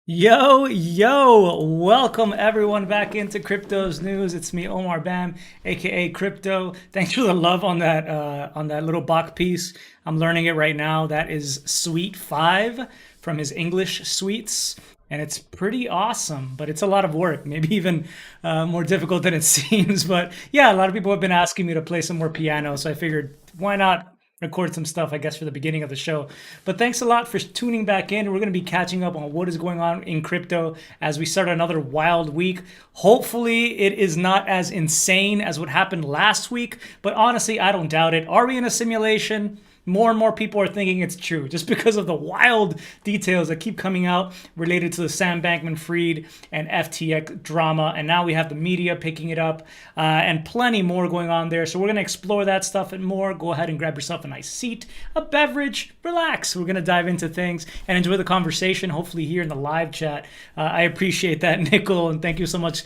Yo, welcome everyone back into Crypto's News. It's me, Omar Bam, aka Crypto. Thanks for the love on that little Bach piece. I'm learning it right now. That is Suite 5 from his English suites. And it's pretty awesome, but it's a lot of work, maybe even more difficult than it seems. But yeah, a lot of people have been asking me to play some more piano, so I figured why not record some stuff, I guess, for the beginning of the show. But thanks a lot for tuning back in. We're going to be catching up on what is going on in crypto as we start another wild week. Hopefully, it is not as insane as what happened last week, but honestly, I don't doubt it. Are we in a simulation? More and more people are thinking it's true just because of the wild details that keep coming out related to the Sam Bankman-Fried and FTX drama. And now we have the media picking it up and plenty more going on there. So we're going to explore that stuff and more. Go ahead and grab yourself a nice seat, a beverage, relax. We're going to dive into things and enjoy the conversation, hopefully here in the live chat. I appreciate that, Nicole, and thank you so much,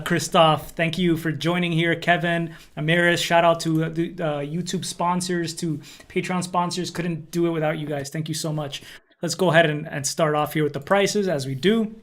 Christoph. Thank you for joining here, Kevin, Amaris. Shout out to the YouTube sponsors, to Patreon sponsors. Couldn't do it without you guys. Thank you so much. Let's go ahead and start off here with the prices as we do.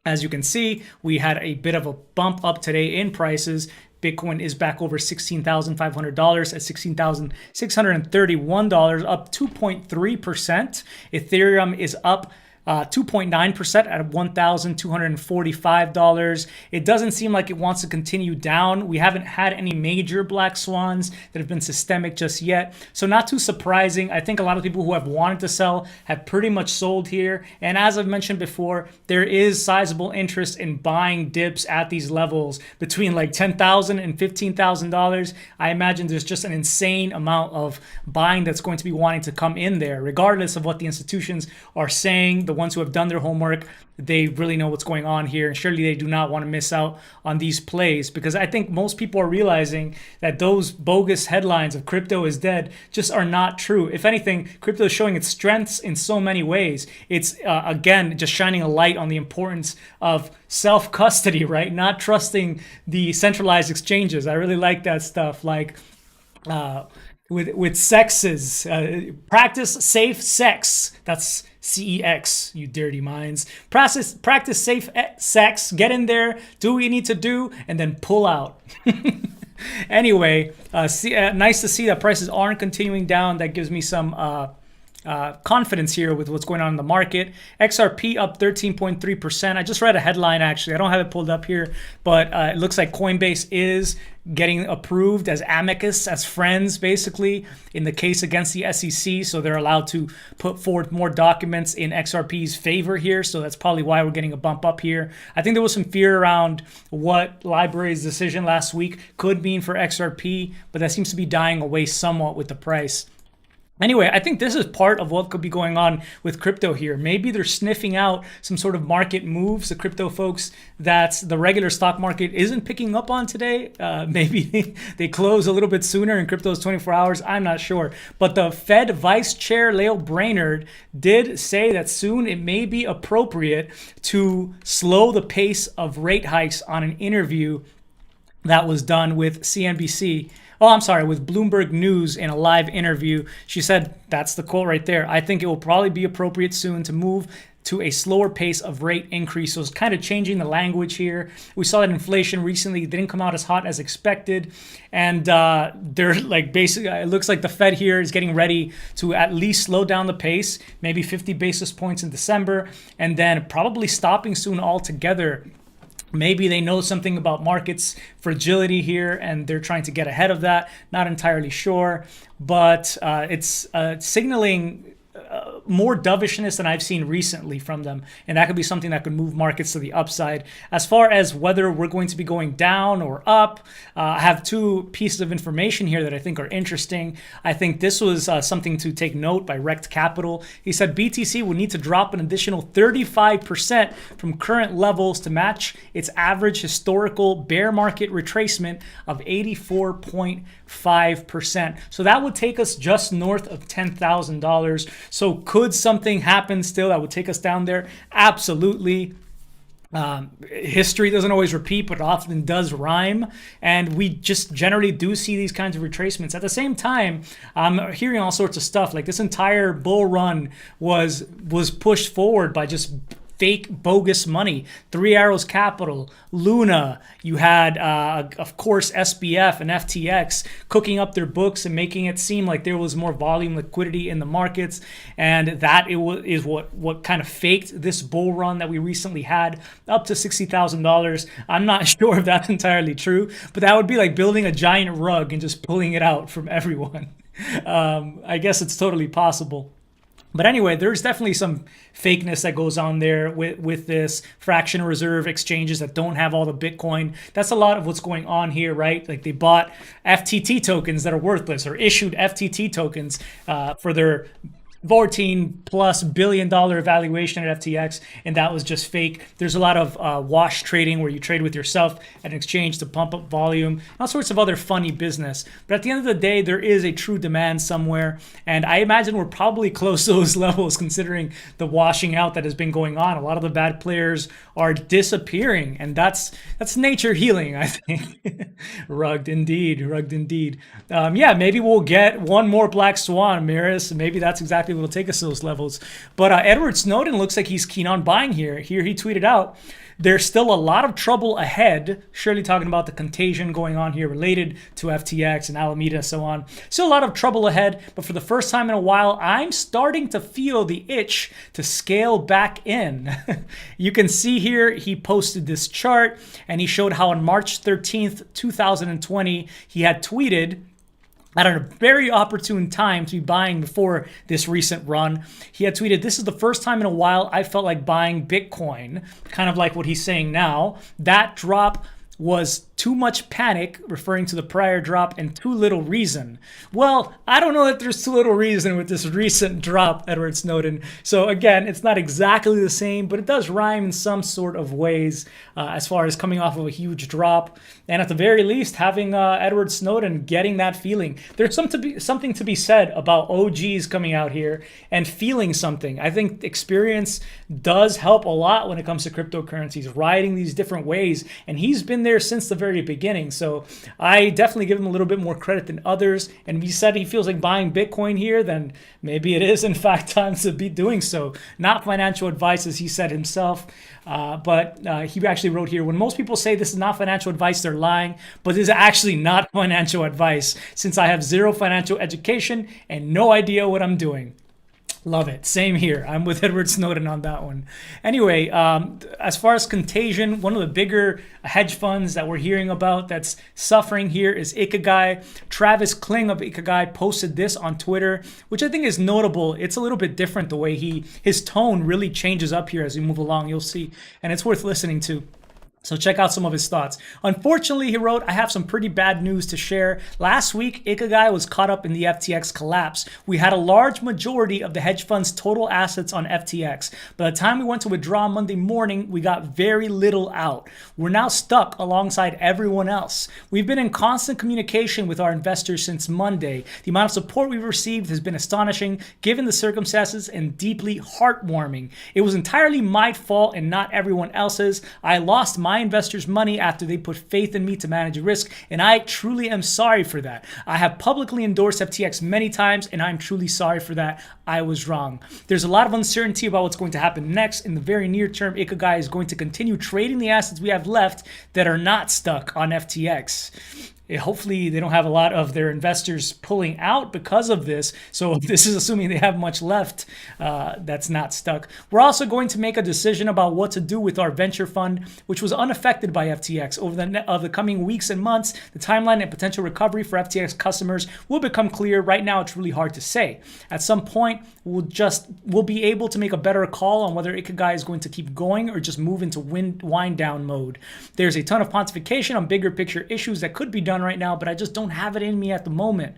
As you can see, we had a bit of a bump up today in prices. Bitcoin is back over $16,500 at $16,631, up 2.3%. Ethereum is up 2.9% at $1,245. It doesn't seem like it wants to continue down. We haven't had any major black swans that have been systemic just yet. So not too surprising. I think a lot of people who have wanted to sell have pretty much sold here. And as I've mentioned before, there is sizable interest in buying dips at these levels between like $10,000 and $15,000. I imagine there's just an insane amount of buying that's going to be wanting to come in there, regardless of what the institutions are saying. The ones who have done their homework, they really know what's going on here, and surely they do not want to miss out on these plays, because I think most people are realizing that those bogus headlines of crypto is dead just are not true. If anything, crypto is showing its strengths in so many ways. It's again just shining a light on the importance of self-custody, right? Not trusting the centralized exchanges. I really like that stuff, like with sexes, practice safe sex. That's CEX, you dirty minds. Practice safe sex. Get in there, do what you need to do, and then pull out. Anyway, nice to see that prices aren't continuing down. That gives me some confidence here with what's going on in the market. XRP up 13.3%. I just read a headline, actually. I don't have it pulled up here, but it looks like Coinbase is getting approved as amicus, as friends, basically, in the case against the SEC. So they're allowed to put forward more documents in XRP's favor here. So that's probably why we're getting a bump up here. I think there was some fear around what Library's decision last week could mean for XRP, but that seems to be dying away somewhat with the price. Anyway, I think this is part of what could be going on with crypto here. Maybe they're sniffing out some sort of market moves, the crypto folks, that the regular stock market isn't picking up on today. Maybe they close a little bit sooner in crypto's 24 hours. I'm not sure. But the Fed Vice Chair Leo Brainerd did say that soon it may be appropriate to slow the pace of rate hikes on an interview that was done with CNBC. With Bloomberg News in a live interview. She said, that's the quote right there, "I think it will probably be appropriate soon to move to a slower pace of rate increase." So it's kind of changing the language here. We saw that inflation recently didn't come out as hot as expected. And they're like, basically, it looks like the Fed here is getting ready to at least slow down the pace, maybe 50 basis points in December, and then probably stopping soon altogether. Maybe they know something about markets fragility here and they're trying to get ahead of that. Not entirely sure, but it's signaling more dovishness than I've seen recently from them. And that could be something that could move markets to the upside. As far as whether we're going to be going down or up, I have two pieces of information here that I think are interesting. I think this was something to take note by Rect Capital. He said BTC would need to drop an additional 35% from current levels to match its average historical bear market retracement of 84.5%. So that would take us just north of $10,000. So could something happen still that would take us down there? Absolutely. History doesn't always repeat, but it often does rhyme. And we just generally do see these kinds of retracements. At the same time, I'm hearing all sorts of stuff. Like this entire bull run was pushed forward by just fake bogus money. Three Arrows Capital, Luna. You had, of course, SBF and FTX cooking up their books and making it seem like there was more volume liquidity in the markets, and that is what kind of faked this bull run that we recently had up to $60,000. I'm not sure if that's entirely true, but that would be like building a giant rug and just pulling it out from everyone. I guess it's totally possible. But anyway, there's definitely some fakeness that goes on there with this fractional reserve exchanges that don't have all the Bitcoin. That's a lot of what's going on here, right? Like they bought FTT tokens that are worthless, or issued FTT tokens for their $14+ billion valuation at FTX, and that was just fake. There's a lot of wash trading where you trade with yourself at an exchange to pump up volume, all sorts of other funny business. But at the end of the day, there is a true demand somewhere, and I imagine we're probably close to those levels considering the washing out that has been going on. A lot of the bad players are disappearing, and that's nature healing, I think. Rugged indeed, rugged indeed. Yeah, maybe we'll get one more black swan, Miris. Maybe that's exactly will take us to those levels. But Edward Snowden looks like he's keen on buying here. Here he tweeted out, there's still a lot of trouble ahead, surely talking about the contagion going on here related to FTX and Alameda and so on. Still a lot of trouble ahead, but for the first time in a while, I'm starting to feel the itch to scale back in. You can see here, he posted this chart and he showed how on March 13th, 2020, he had tweeted, at a very opportune time to be buying before this recent run. He had tweeted, this is the first time in a while I felt like buying Bitcoin, kind of like what he's saying now. That drop was too much panic, referring to the prior drop, and too little reason. Well, I don't know that there's too little reason with this recent drop, Edward Snowden. So again, it's not exactly the same, but it does rhyme in some sort of ways as far as coming off of a huge drop. And at the very least, having Edward Snowden getting that feeling. There's something to be said about OGs coming out here and feeling something. I think experience does help a lot when it comes to cryptocurrencies, riding these different ways. And he's been there since the very beginning. So I definitely give him a little bit more credit than others. And if he said he feels like buying Bitcoin here, then maybe it is in fact time to be doing so. Not financial advice, as he said himself. But he actually wrote here, when most people say this is not financial advice, they're lying, but this is actually not financial advice since I have zero financial education and no idea what I'm doing. Love it. Same here. I'm with Edward Snowden on that one. Anyway, as far as contagion, one of the bigger hedge funds that we're hearing about that's suffering here is IKA Guy. Travis Kling of IKA Guy posted this on Twitter, which I think is notable. It's a little bit different the way his tone really changes up here as we move along. You'll see, and it's worth listening to. So check out some of his thoughts. Unfortunately, he wrote, I have some pretty bad news to share. Last week, IKA Guy was caught up in the FTX collapse. We had a large majority of the hedge fund's total assets on FTX. By the time we went to withdraw Monday morning, we got very little out. We're now stuck alongside everyone else. We've been in constant communication with our investors since Monday. The amount of support we've received has been astonishing, given the circumstances, and deeply heartwarming. It was entirely my fault and not everyone else's. I lost my investors' money after they put faith in me to manage risk, and I truly am sorry for that. I have publicly endorsed FTX many times, and I'm truly sorry for that. I was wrong. There's a lot of uncertainty about what's going to happen next. In the very near term, IKA Guy is going to continue trading the assets we have left that are not stuck on FTX. Hopefully they don't have a lot of their investors pulling out because of this. So this is assuming they have much left that's not stuck. We're also going to make a decision about what to do with our venture fund, which was unaffected by FTX. Over the coming weeks and months, the timeline and potential recovery for FTX customers will become clear. Right now, it's really hard to say. At some point, we'll be able to make a better call on whether IKA Guy is going to keep going or just move into wind down mode. There's a ton of pontification on bigger picture issues that could be done right now, but I just don't have it in me at the moment.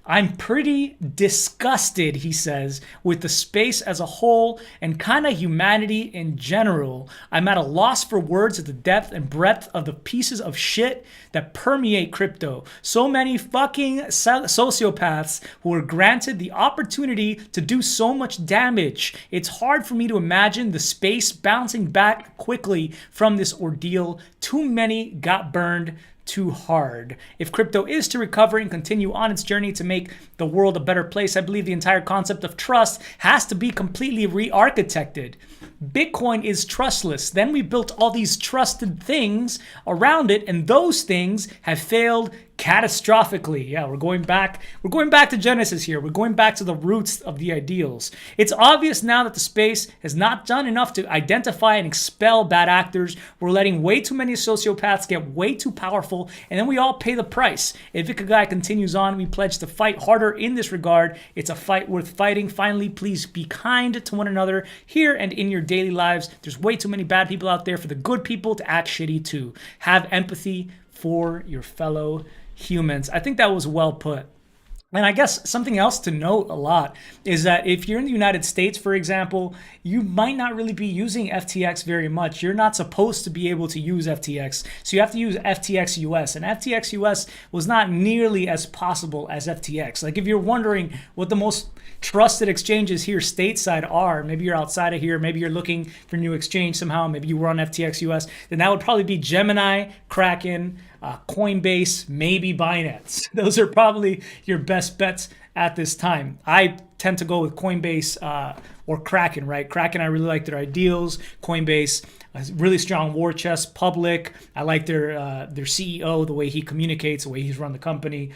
I'm pretty disgusted, he says, with the space as a whole and kind of humanity in general. I'm at a loss for words at the depth and breadth of the pieces of shit that permeate crypto. So many fucking sociopaths who are granted the opportunity to do so much damage. It's hard for me to imagine the space bouncing back quickly from this ordeal. Too many got burned. too hard. If crypto is to recover and continue on its journey to make the world a better place, I believe the entire concept of trust has to be completely re-architected. Bitcoin is trustless. Then we built all these trusted things around it, and those things have failed catastrophically. Yeah, we're going back to Genesis here. We're going back to the roots of the ideals. It's obvious now that the space has not done enough to identify and expel bad actors. We're letting way too many sociopaths get way too powerful, and then we all pay the price. If IKA Guy continues on, we pledge to fight harder in this regard. It's a fight worth fighting. Finally, please be kind to one another here and in your daily lives. There's way too many bad people out there for the good people to act shitty too. Have empathy for your fellow humans. I think that was well put. And I guess something else to note a lot is that if you're in the United States, for example, you might not really be using FTX very much. You're not supposed to be able to use FTX. So you have to use FTX US. And FTX US was not nearly as possible as FTX. Like if you're wondering what the most trusted exchanges here stateside are, maybe you're outside of here, maybe you're looking for new exchange somehow, maybe you were on FTX US, then that would probably be Gemini, Kraken, Coinbase, maybe Binance. Those are probably your best bets at this time. I tend to go with Coinbase or Kraken, right? Kraken, I really like their ideals. Coinbase, really strong war chest, public. I like their CEO, the way he communicates, the way he's run the company.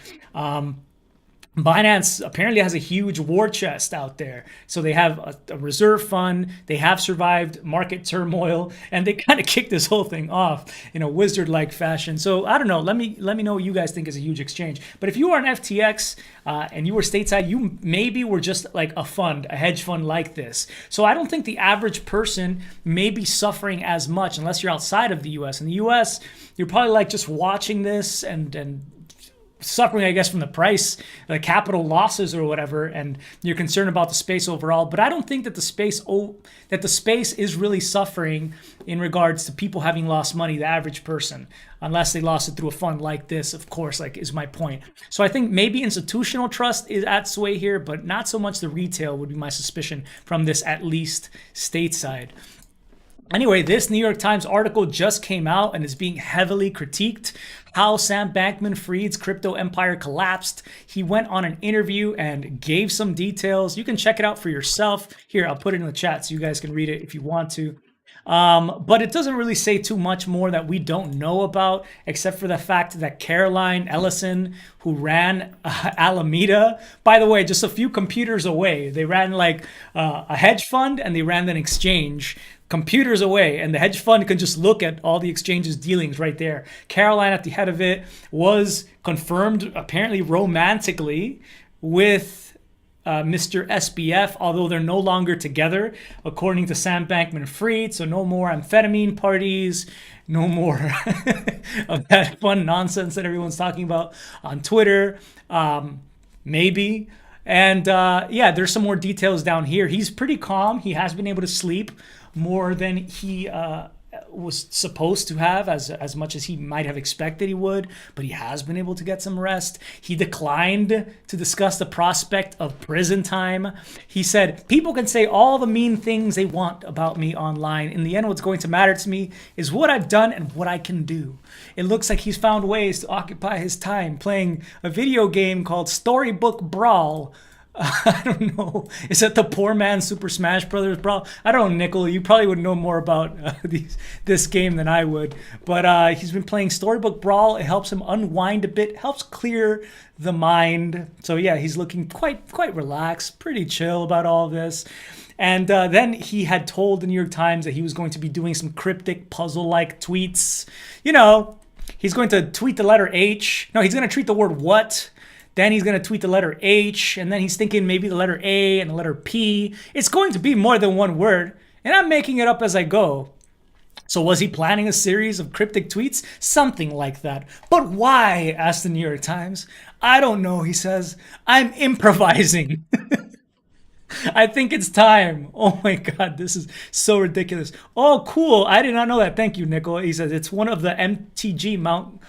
Binance apparently has a huge war chest out there. So they have a reserve fund. They have survived market turmoil, and they kind of kicked this whole thing off in a wizard-like fashion. So I don't know. Let me know what you guys think is a huge exchange. But if you are an FTX and you were stateside, you maybe were just like a fund, a hedge fund like this. So I don't think the average person may be suffering as much unless you're outside of the US. In the US, you're probably like just watching this and suffering, I guess, from the price, the capital losses or whatever, and you're concerned about the space overall. But I don't think that the space is really suffering in regards to people having lost money, the average person, unless they lost it through a fund like this, of course, like is my point. So I think maybe institutional trust is at sway here, but not so much the retail would be my suspicion from this, at least stateside. Anyway, this New York Times article just came out and is being heavily critiqued. How Sam Bankman-Fried's crypto empire collapsed. He went on an interview and gave some details. You can check it out for yourself. Here, I'll put it in the chat so you guys can read it if you want to. But it doesn't really say too much more that we don't know about, except for the fact that Caroline Ellison, who ran Alameda, by the way, just a few computers away, they ran like a hedge fund and they ran an exchange computers away, and the hedge fund can just look at all the exchange's dealings right there. Caroline at the head of it was confirmed apparently romantically with Mr. SBF, although they're no longer together, according to Sam Bankman-Fried. So no more amphetamine parties, no more of that fun nonsense that everyone's talking about on Twitter, maybe. And yeah, there's some more details down here. He's pretty calm. He has been able to sleep more than he was supposed to have, as much as he might have expected he would, but he has been able to get some rest. He declined to discuss the prospect of prison time. He said, people can say all the mean things they want about me online. In the end, what's going to matter to me is what I've done and what I can do. It looks like he's found ways to occupy his time playing a video game called Storybook Brawl. I don't know. Is that the poor man Super Smash Brothers Brawl? I don't know, Nickel. You probably would know more about this game than I would. But he's been playing Storybook Brawl. It helps him unwind a bit, helps clear the mind. So yeah, he's looking quite relaxed, pretty chill about all of this. And then he had told the New York Times that he was going to be doing some cryptic puzzle-like tweets. You know, he's going to tweet the letter H. No, he's going to tweet the word what. Then he's going to tweet the letter H, and then he's thinking maybe the letter A and the letter P. It's going to be more than one word, and I'm making it up as I go. So was he planning a series of cryptic tweets? Something like that. But why? Asked the New York Times. I don't know, he says. I'm improvising. I think it's time. Oh my God, this is so ridiculous. Oh, cool. I did not know that. Thank you, Nicole. He says it's one of the MTG Mount.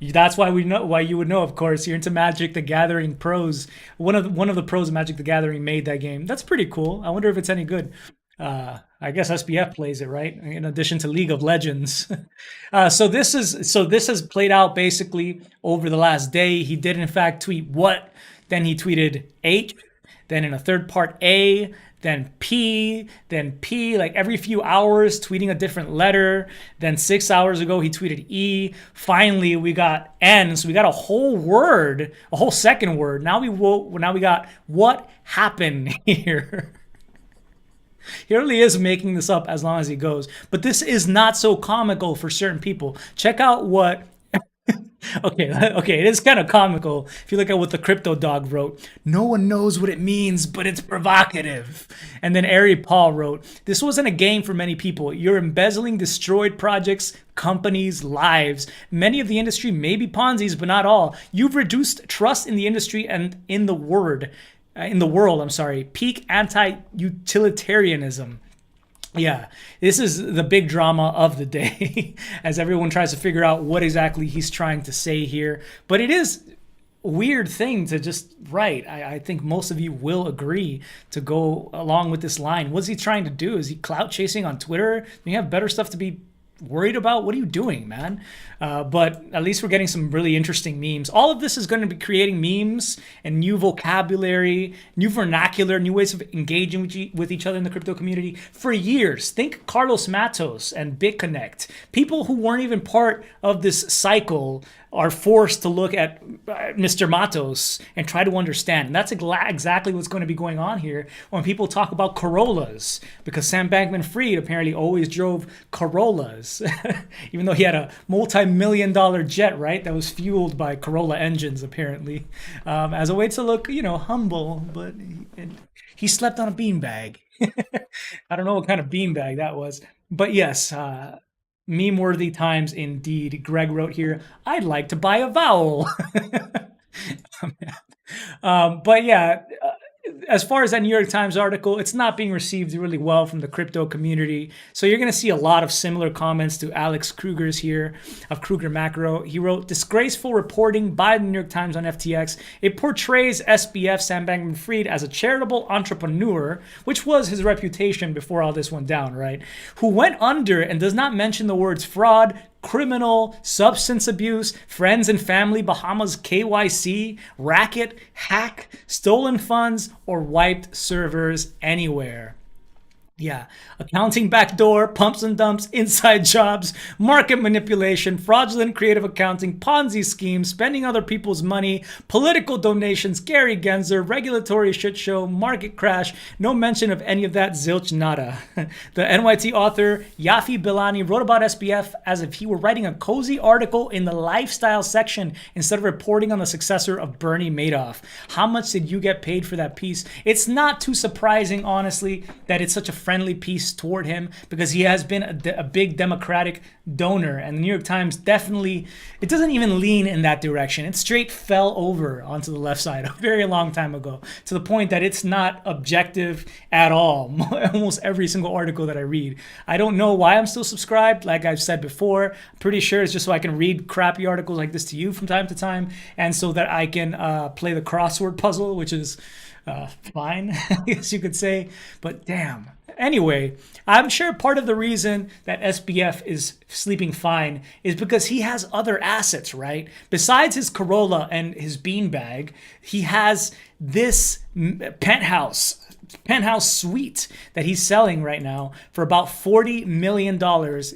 That's why we know, why you would know, of course. You're into Magic the Gathering pros. One of the pros of Magic the Gathering made that game. That's pretty cool. I wonder if it's any good. I guess SBF plays it, right? In addition to League of Legends. So this has played out basically over the last day. He did in fact tweet what, then he tweeted H, then in a third part A, then P, like every few hours tweeting a different letter. Then 6 hours ago he tweeted E. Finally we got N, so we got a whole word, a whole second word. Now we got what happened here. He really is making this up as long as he goes. But this is not so comical for certain people. Check out what. Okay, okay, it is kind of comical if you look at what the crypto dog wrote. No one knows what it means, but it's provocative. And then Ari Paul wrote, "This wasn't a game for many people. You're embezzling destroyed projects, companies, lives. Many of the industry may be Ponzi's, but not all. You've reduced trust in the industry and in the world, I'm sorry, peak anti-utilitarianism." Yeah, this is the big drama of the day as everyone tries to figure out what exactly he's trying to say here. But it is a weird thing to just write. I think most of you will agree to go along with this line. What's he trying to do? Is he clout chasing on Twitter? Do you have better stuff to be worried about? What are you doing, man? But at least we're getting some really interesting memes. All of this is going to be creating memes and new vocabulary, new vernacular, new ways of engaging with each other in the crypto community for years. Think Carlos Matos and BitConnect. People who weren't even part of this cycle are forced to look at Mr. Matos and try to understand. And that's exactly what's going to be going on here when people talk about Corollas, because Sam Bankman-Fried apparently always drove Corollas, even though he had a multi-million-dollar jet, right, that was fueled by Corolla engines, apparently, as a way to look, humble. But he slept on a beanbag. I don't know what kind of beanbag that was. But yes, meme-worthy times indeed. Greg wrote here, "I'd like to buy a vowel." But yeah, as far as that New York Times article, it's not being received really well from the crypto community. So you're going to see a lot of similar comments to Alex Kruger's here of Kruger Macro. He wrote, "Disgraceful reporting by the New York Times on FTX. It portrays SBF, Sam Bankman-Fried, as a charitable entrepreneur," which was his reputation before all this went down, right? "Who went under and does not mention the words fraud, criminal, substance abuse, friends and family, Bahamas KYC, racket, hack, stolen funds, or wiped servers anywhere." Yeah, accounting backdoor, pumps and dumps, inside jobs, market manipulation, fraudulent creative accounting, Ponzi schemes, spending other people's money, political donations, Gary Gensler, regulatory shit show, market crash. No mention of any of that, zilch nada. The NYT author Yafi Bilani wrote about SBF as if he were writing a cozy article in the lifestyle section instead of reporting on the successor of Bernie Madoff. How much did you get paid for that piece? It's not too surprising, honestly, that it's such a friendly piece toward him, because he has been a big Democratic donor, and the New York Times definitely, it doesn't even lean in that direction. It straight fell over onto the left side a very long time ago, to the point that it's not objective at all. Almost every single article that I read. I don't know why I'm still subscribed. Like I've said before, I'm pretty sure it's just so I can read crappy articles like this to you from time to time, and so that I can play the crossword puzzle, which is fine, I guess you could say. But damn. Anyway, I'm sure part of the reason that SBF is sleeping fine is because he has other assets, right? Besides his Corolla and his beanbag, he has this penthouse suite that he's selling right now for about $40 million.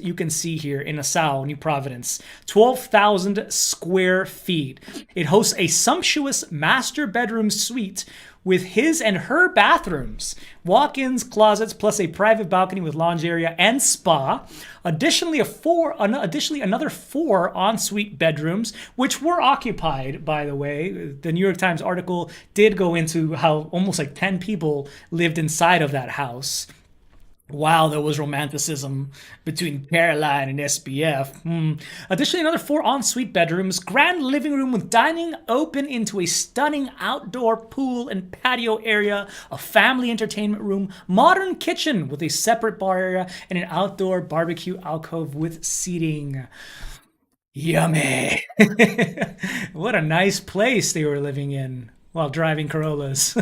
You can see here in Nassau, New Providence, 12,000 square feet. It hosts a sumptuous master bedroom suite with his and her bathrooms, walk-ins, closets, plus a private balcony with lounge area and spa. Additionally, another 4 ensuite bedrooms, which were occupied, by the way. The New York Times article did go into how almost like 10 people lived inside of that house. Wow, there was romanticism between Caroline and SBF. Additionally, another 4 ensuite bedrooms, grand living room with dining open into a stunning outdoor pool and patio area, a family entertainment room, modern kitchen with a separate bar area, and an outdoor barbecue alcove with seating. Yummy. What a nice place they were living in while driving Corollas.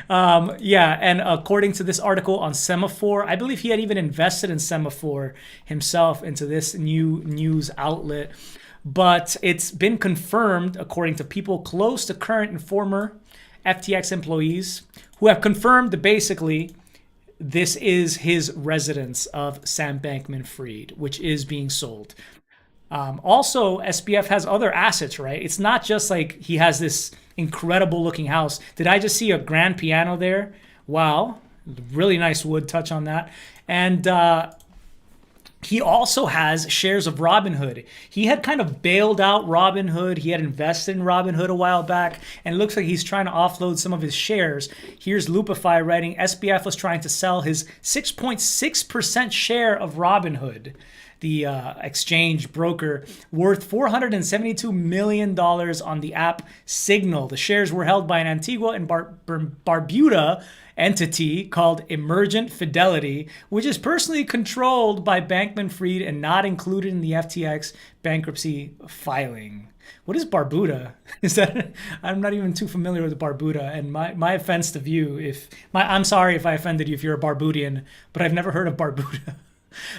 Yeah, and according to this article on Semaphore, I believe he had even invested in Semaphore himself into this new news outlet. But it's been confirmed, according to people close to current and former FTX employees, who have confirmed that basically this is his residence of Sam Bankman-Fried, which is being sold. Also, SBF has other assets, right? It's not just like he has this incredible looking house. Did I just see a grand piano there? Wow, really nice wood touch on that. And he also has shares of Robin Hood. He had kind of bailed out Robin Hood. He had invested in Robin Hood a while back, and it looks like he's trying to offload some of his shares. Here's Lupify writing, SBF was trying to sell his 6.6% share of Robin Hood, the exchange broker, worth $472 million on the app Signal. The shares were held by an Antigua and Barbuda entity called Emergent Fidelity, which is personally controlled by Bankman-Fried and not included in the FTX bankruptcy filing. What is Barbuda? Is that I'm not even too familiar with Barbuda, and my offense to you I'm sorry if I offended you if you're a Barbudian, but I've never heard of Barbuda.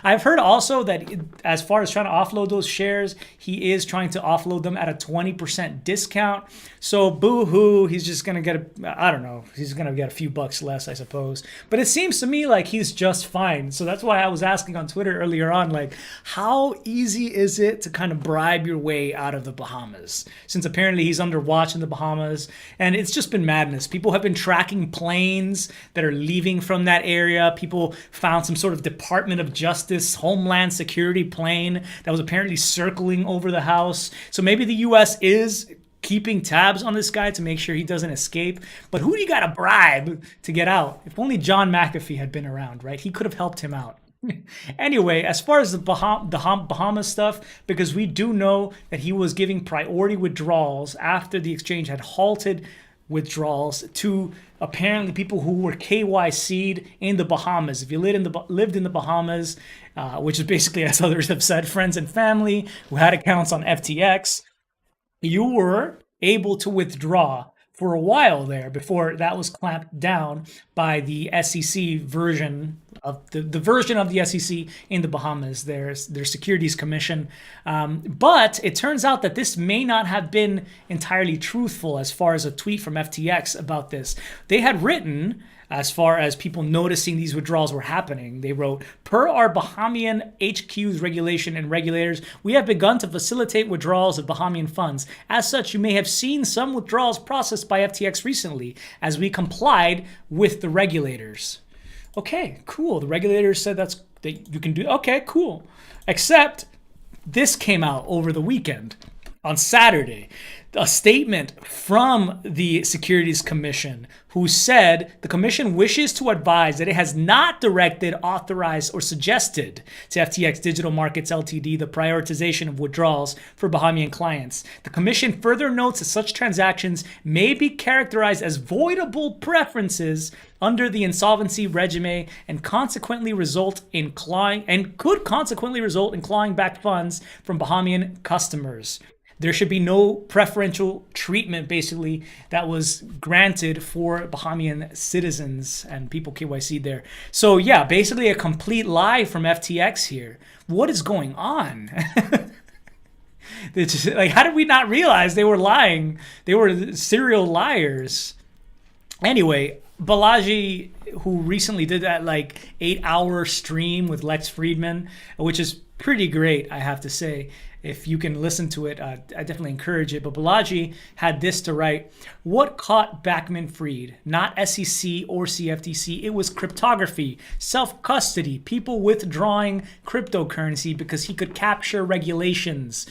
I've heard also that as far as trying to offload those shares, he is trying to offload them at a 20% discount. So boo-hoo, he's just going to get, I don't know, he's going to get a few bucks less, I suppose. But it seems to me like he's just fine. So that's why I was asking on Twitter earlier on, like, how easy is it to kind of bribe your way out of the Bahamas? Since apparently he's under watch in the Bahamas, and it's just been madness. People have been tracking planes that are leaving from that area. People found some sort of Department of Justice, Homeland Security plane that was apparently circling over the house. So maybe the U.S. is keeping tabs on this guy to make sure he doesn't escape. But who do you got to bribe to get out? If only John McAfee had been around, right? He could have helped him out. Anyway, as far as the Bahamas stuff, because we do know that he was giving priority withdrawals after the exchange had halted withdrawals to apparently people who were KYC'd in the Bahamas. If you lived in the Bahamas, which is basically, as others have said, friends and family who had accounts on FTX, you were able to withdraw for a while there before that was clamped down by the SEC version of the version of the SEC in the Bahamas, their Securities Commission. But it turns out that this may not have been entirely truthful as far as a tweet from FTX about this. They had written, as far as people noticing these withdrawals were happening, they wrote, per our Bahamian HQ's regulation and regulators, we have begun to facilitate withdrawals of Bahamian funds. As such, you may have seen some withdrawals processed by FTX recently as we complied with the regulators. Okay, cool. The regulators said that you can do. Okay, cool. Except this came out over the weekend on Saturday. A statement from the Securities Commission who said the commission wishes to advise that it has not directed, authorized, or suggested to FTX Digital Markets Ltd. The prioritization of withdrawals for Bahamian clients. The commission further notes that such transactions may be characterized as voidable preferences under the insolvency regime and consequently result in clawing back funds from Bahamian customers. There should be no preferential treatment, basically, that was granted for Bahamian citizens and people KYC'd there. So, yeah, basically a complete lie from FTX here. What is going on? It's just, like, how did we not realize they were lying? They were serial liars. Anyway, Balaji, who recently did that, 8-hour stream with Lex Friedman, which is pretty great, I have to say. If you can listen to it, I definitely encourage it. But Balaji had this to write: what caught Bankman-Fried? Not SEC or CFTC. It was cryptography, self-custody, people withdrawing cryptocurrency because he could capture regulations.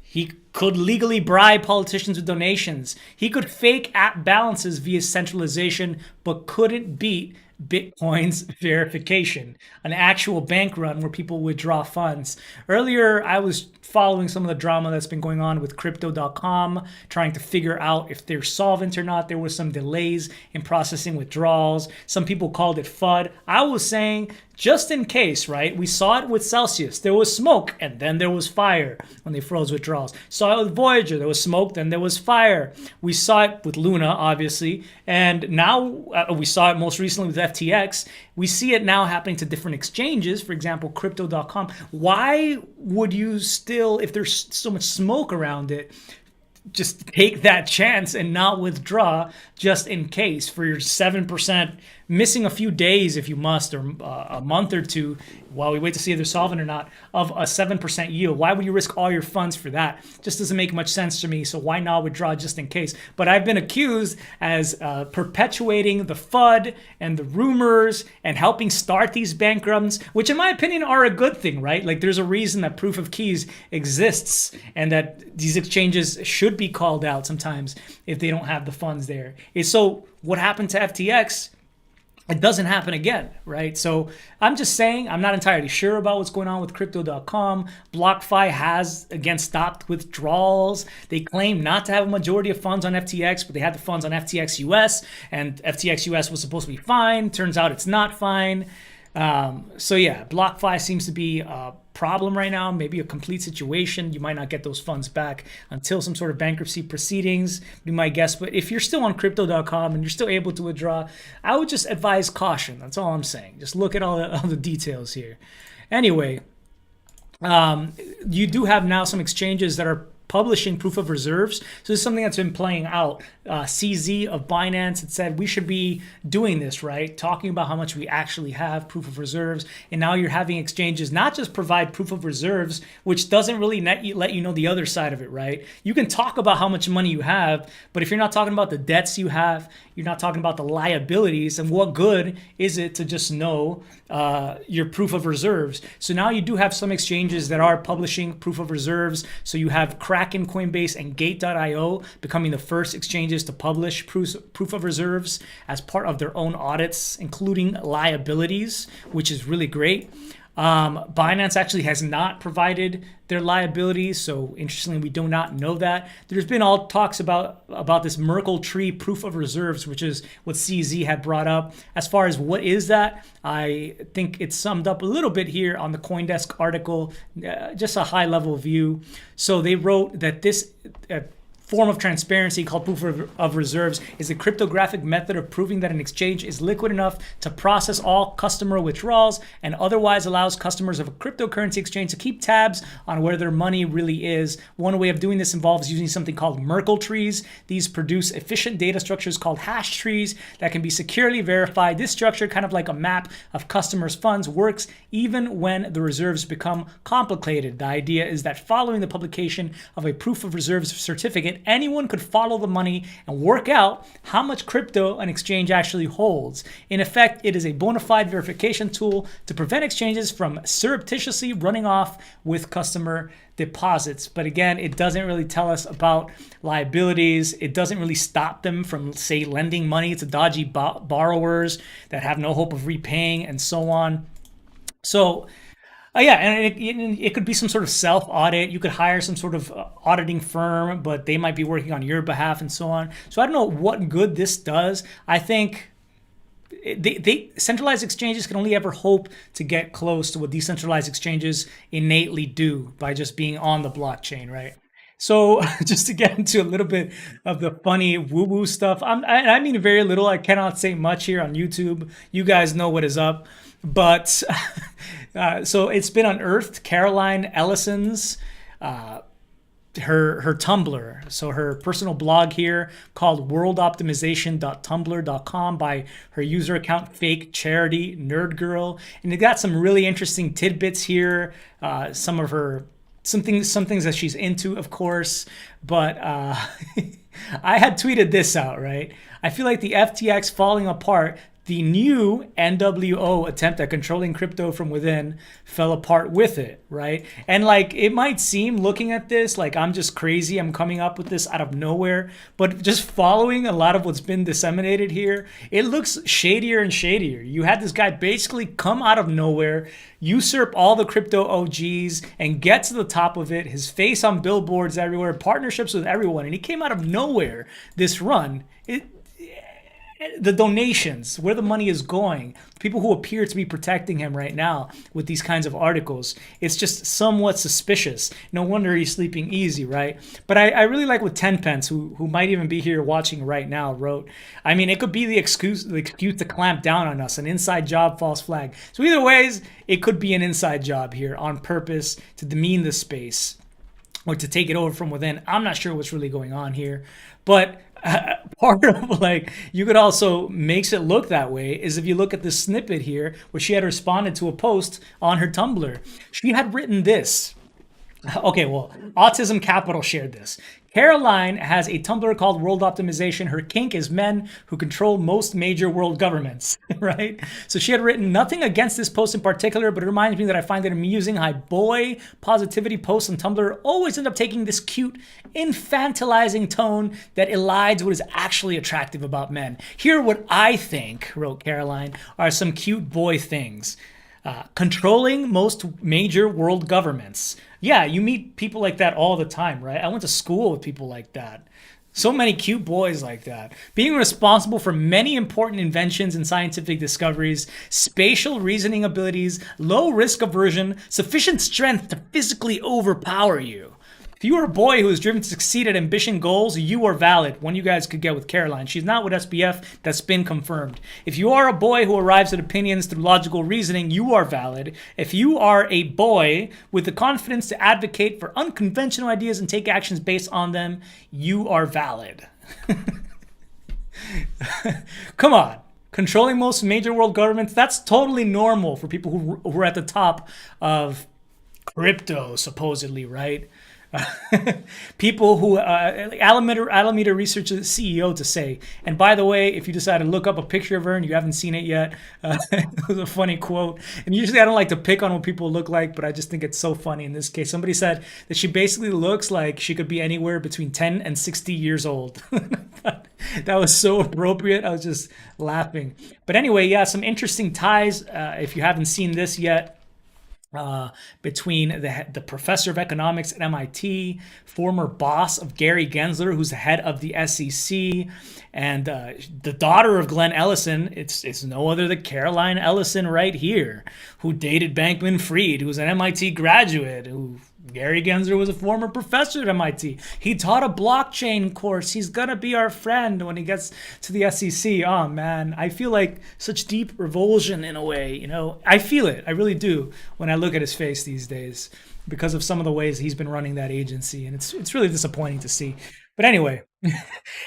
He could legally bribe politicians with donations. He could fake app balances via centralization, but couldn't beat Bitcoin's verification, an actual bank run where people withdraw funds. Earlier, I was following some of the drama that's been going on with crypto.com, trying to figure out if they're solvent or not. There was some delays in processing withdrawals. Some people called it FUD. I was saying just in case, right? We saw it with Celsius. There was smoke and then there was fire when they froze withdrawals. Saw it with Voyager. There was smoke, then there was fire. We saw it with Luna, obviously. And now we saw it most recently with FTX. We see it now happening to different exchanges, for example, crypto.com. Why would you still, if there's so much smoke around it, just take that chance and not withdraw just in case for your 7%, missing a few days if you must, or a month or two while we wait to see if they're solvent or not, of a 7% yield? Why would you risk all your funds for that? Just doesn't make much sense to me. So why not withdraw just in case? But I've been accused as perpetuating the FUD and the rumors and helping start these bank runs, which in my opinion are a good thing, right? Like there's a reason that proof of keys exists and that these exchanges should be called out sometimes if they don't have the funds there. So what happened to FTX, it doesn't happen again, right? So I'm just saying, I'm not entirely sure about what's going on with crypto.com. BlockFi has, again, stopped withdrawals. They claim not to have a majority of funds on FTX, but they had the funds on FTX US, and FTX US was supposed to be fine. Turns out it's not fine. So yeah, BlockFi seems to be a problem right now, maybe a complete situation. You might not get those funds back until some sort of bankruptcy proceedings, be my guess. But if you're still on crypto.com and you're still able to withdraw, I would just advise caution. That's all I'm saying. Just look at all the details here. Anyway, you do have now some exchanges that are publishing proof of reserves. So this is something that's been playing out. CZ of Binance had said we should be doing this, right? Talking about how much we actually have proof of reserves. And now you're having exchanges not just provide proof of reserves, which doesn't really let you know the other side of it, right? You can talk about how much money you have, but if you're not talking about the debts you have, you're not talking about the liabilities, and what good is it to just know your proof of reserves? So now you do have some exchanges that are publishing proof of reserves. So you have Kraken, Coinbase, and Gate.io becoming the first exchanges to publish proof of reserves as part of their own audits, including liabilities, which is really great. Binance actually has not provided their liabilities, so interestingly, we do not know that. There's been all talks about this Merkle tree proof of reserves, which is what CZ had brought up. As far as what is that, I think it's summed up a little bit here on the CoinDesk article, just a high-level view. So they wrote that this form of transparency called proof of reserves is a cryptographic method of proving that an exchange is liquid enough to process all customer withdrawals and otherwise allows customers of a cryptocurrency exchange to keep tabs on where their money really is. One way of doing this involves using something called Merkle trees. These produce efficient data structures called hash trees that can be securely verified. This structure, kind of like a map of customers' funds, works even when the reserves become complicated. The idea is that following the publication of a proof of reserves certificate, anyone could follow the money and work out how much crypto an exchange actually holds. In effect, it is a bona fide verification tool to prevent exchanges from surreptitiously running off with customer deposits. But again, it doesn't really tell us about liabilities. It doesn't really stop them from, say, lending money to dodgy borrowers that have no hope of repaying and so on. So yeah, and it could be some sort of self-audit. You could hire some sort of auditing firm, but they might be working on your behalf and so on. So I don't know what good this does. I think they centralized exchanges can only ever hope to get close to what decentralized exchanges innately do by just being on the blockchain, right? So just to get into a little bit of the funny woo-woo stuff, I mean very little. I cannot say much here on YouTube. You guys know what is up. But so it's been unearthed. Caroline Ellison's her Tumblr, so her personal blog here called worldoptimization.tumblr.com by her user account Fake Charity Nerd Girl, and it got some really interesting tidbits here. Some things that she's into, of course. But I had tweeted this out, right? I feel like the FTX Falling Apart, the new NWO attempt at controlling crypto from within, fell apart with it, right? And like, it might seem looking at this like I'm just crazy, I'm coming up with this out of nowhere, but just following a lot of what's been disseminated here, it looks shadier and shadier. You had this guy basically come out of nowhere, usurp all the crypto OGs and get to the top of it, his face on billboards everywhere, partnerships with everyone, and he came out of nowhere this run. the donations, where the money is going, people who appear to be protecting him right now with these kinds of articles, it's just somewhat suspicious. No wonder he's sleeping easy, right? But I really like what Tenpence, who might even be here watching right now, wrote. I mean, it could be the excuse to clamp down on us, an inside job, false flag. So either ways, it could be an inside job here on purpose to demean the space or to take it over from within. I'm not sure what's really going on here, but part of like you could also makes it look that way is if you look at this snippet here where she had responded to a post on her Tumblr. She had written this. Okay, well, Autism Capital shared this. Caroline has a Tumblr called Worldoptimization. Her kink is men who control most major world governments, right? So she had written nothing against this post in particular, but it reminds me that I find it amusing how boy positivity posts on Tumblr always end up taking this cute, infantilizing tone that elides what is actually attractive about men. Here, what I think, wrote Caroline, are some cute boy things. Controlling most major world governments. Yeah, you meet people like that all the time, right? I went to school with people like that. So many cute boys like that. Being responsible for many important inventions and scientific discoveries, spatial reasoning abilities, low risk aversion, sufficient strength to physically overpower you. If you are a boy who is driven to succeed at ambition goals, you are valid. One you guys could get with Caroline. She's not with SBF. That's been confirmed. If you are a boy who arrives at opinions through logical reasoning, you are valid. If you are a boy with the confidence to advocate for unconventional ideas and take actions based on them, you are valid. Come on. Controlling most major world governments, that's totally normal for people who are at the top of crypto, supposedly, right? People who Alameda Research's CEO to say, and by the way, if you decide to look up a picture of her and you haven't seen it yet, it was a funny quote. And usually I don't like to pick on what people look like, but I just think it's so funny in this case. Somebody said that she basically looks like she could be anywhere between 10 and 60 years old. That was so appropriate. I was just laughing. But anyway, yeah, some interesting ties. If you haven't seen this yet, between the professor of economics at MIT, former boss of Gary Gensler, who's the head of the SEC, and the daughter of Glenn Ellison. It's no other than Caroline Ellison right here, who dated Bankman-Fried, who's an MIT graduate, who Gary Gensler was a former professor at MIT. He taught a blockchain course. He's going to be our friend when he gets to the SEC. Oh, man, I feel like such deep revulsion in a way. You know, I feel it. I really do when I look at his face these days because of some of the ways he's been running that agency. And it's really disappointing to see. But anyway,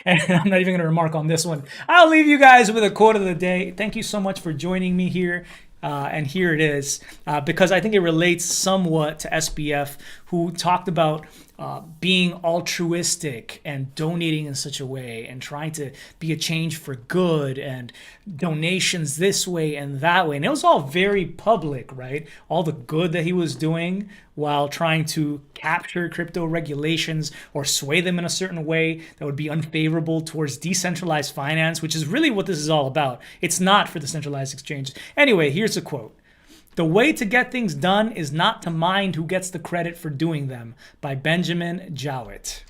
and I'm not even going to remark on this one. I'll leave you guys with a quote of the day. Thank you so much for joining me here. And here it is, because I think it relates somewhat to SBF, who talked about being altruistic and donating in such a way and trying to be a change for good and donations this way and that way. And it was all very public, right? All the good that he was doing while trying to capture crypto regulations or sway them in a certain way that would be unfavorable towards decentralized finance, which is really what this is all about. It's not for the centralized exchanges. Anyway, here's a quote. "The way to get things done is not to mind who gets the credit for doing them," by Benjamin Jowett.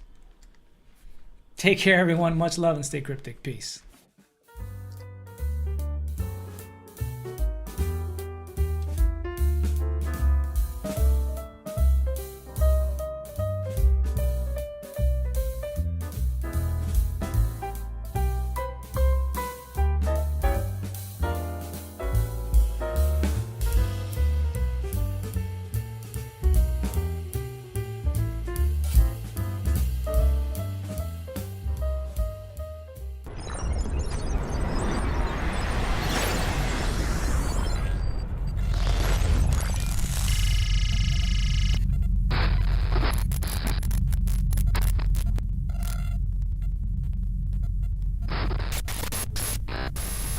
Take care, everyone. Much love and stay cryptic. Peace.